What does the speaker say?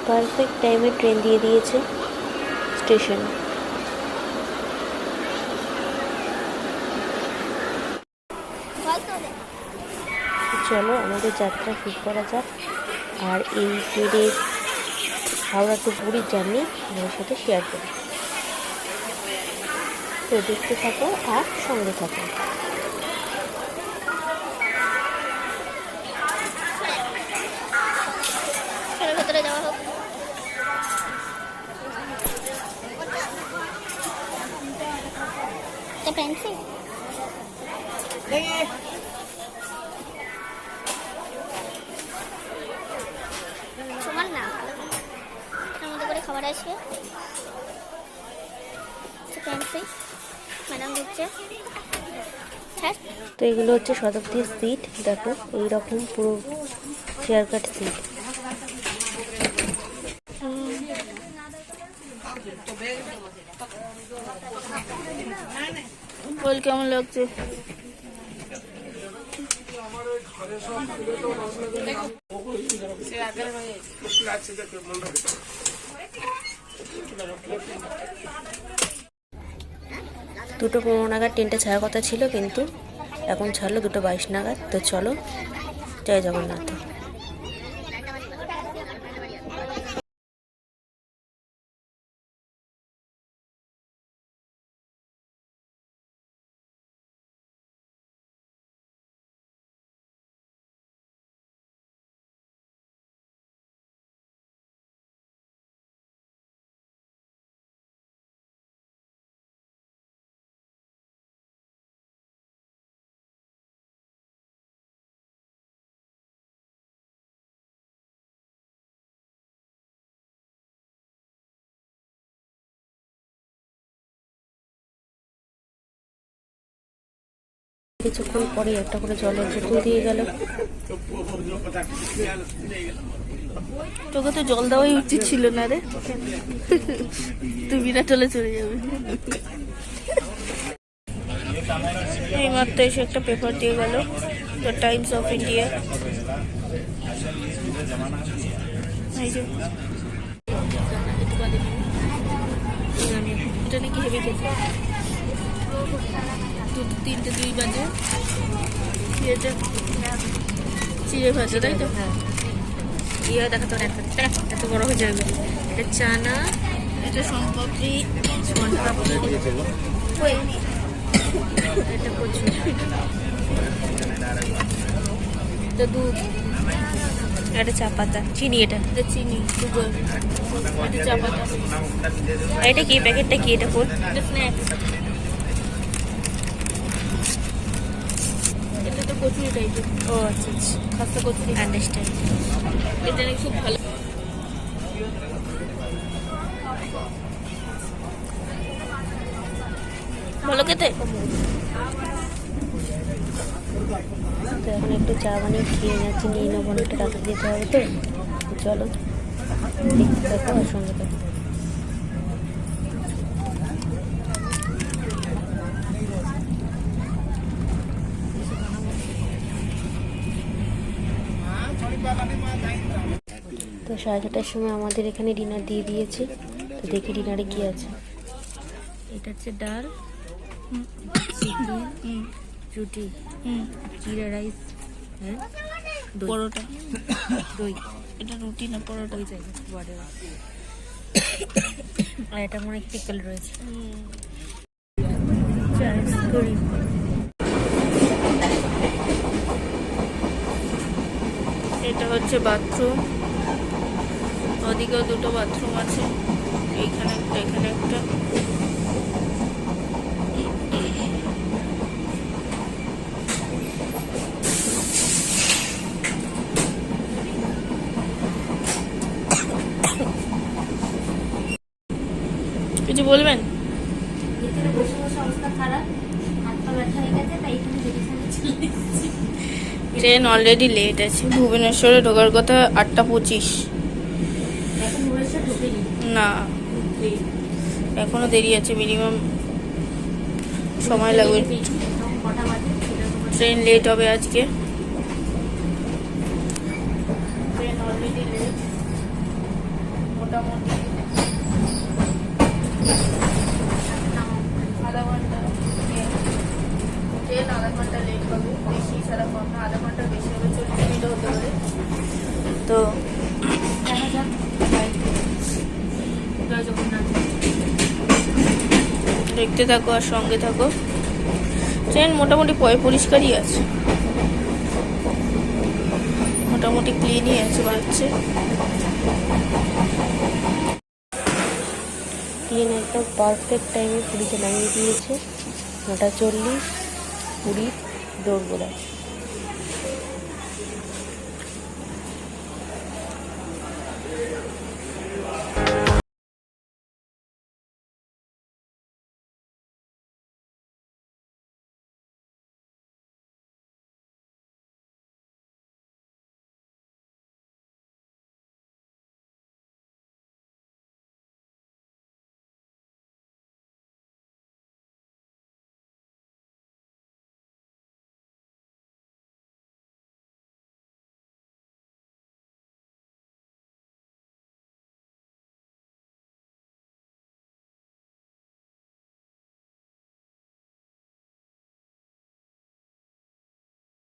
Perfect টাইমে train দিয়ে দিয়েছে স্টেশনে। চলো আমাদের যাত্রা শুরু করা যাক। আর এই ট্রেনের হাওড়া টু পুরীর জার্নি আমার সাথে শেয়ার করি। তো দেখতে থাকো আর সঙ্গে থাকো। ভেতরে যাওয়া হোক। সমান না, তার মধ্যে করে খাবার আসবে। ম্যাডাম দিচ্ছে। তো এগুলো হচ্ছে শতাব্দীর সিট। দেখো এইরকম পুরো চেয়ার কাট সিট। বল কেমন লাগছে? দুটো 15 নাগাদ ট্রেনটা ছাড়ার কথা ছিল, কিন্তু এখন ছাড়লো 2:22 নাগাদ। তো চলো, জয় জগন্নাথ। কিছুক্ষণ পরে একটা করে জলের বোতল দিয়ে গেল। তোকে তো জল দেওয়াই উচিত ছিল না রে, তুই বিনা চলে চলে যাবে। এই মাত্র এসে একটা পেপার দিয়ে গেল, দ্য টাইমস অফ ইন্ডিয়া। এটা নাকি হেভি খেতে, 3:02 বাজে। এটা চিড়ে ভাজা, তাই তো? হ্যাঁ, ইয়ে দেখাতো না, এত বড় হয়ে যাবে। এটা চানা, এটা সোনপাপড়ি, এটা কচু, এটা দুধ, এটা চা পাতা, চিনি, এটা চিনি, সুগার, এটা চা পাতা। এটা কি প্যাকেটটা কি? এটা কোন? এটা স্ন্যাক্স। এটা তো কচুরি টাইপের। ও আচ্ছা আচ্ছা, খাস্তা কচুরি। আন্ডারস্ট্যান্ড। এটা নাকি খুব ভালো। ভালো খেতে। তো এখন একটু চা বানিয়ে খেয়ে নিচ্ছি, নিয়ে নেবো, অনেকটা রাতে যেতে হবে। তো চলো দেখতে থাকো আর সঙ্গে থাকো। তো 6:30টার সময় আমাদের এখানে ডিনার দিয়ে দিয়েছে। তো দেখি ডিনারে কি আছে। এটা হচ্ছে ডাল, রুটি, জিরা রাইস, হ্যাঁ, পরোটা, দই। এটা রুটি না পরোটা? ওই জায়গায় ওয়ার্ডে। আর এটা মনে হয় পিকল রয়েছে। এটা হচ্ছে বাথরুম, ওদিকেও দুটো বাথরুম আছে, এইখানে একটা, এখানে একটা। কিছু বলবেন? ট্রেন অলরেডি লেট আছে, ভুবনেশ্বরে ঢোকার কথা 8:25। না, এখনো দেরি আছে, মিনিমাম সময় লাগবে। ট্রেন লেট হবে আজকে। Train already late. মোটামুটি আধা ঘন্টা ট্রেন আধা ঘন্টা লেট হবে, বেশি সারা কম না, আধা ঘন্টা বেশি হবে, 40 মিনিটও হতে পারে। তো দেখা যাক, জয় জগন্নাথ। দেখতে থাকো আর সঙ্গে থাকো। ট্রেন মোটামুটি পরিষ্কারই আছে, মোটামুটি ক্লিনই আছে বাড়ছে। ট্রেন একদম পারফেক্ট টাইমে পুরীতে নামিয়ে দিয়েছে। 9:40 পুরীর দোরগোড়ায়।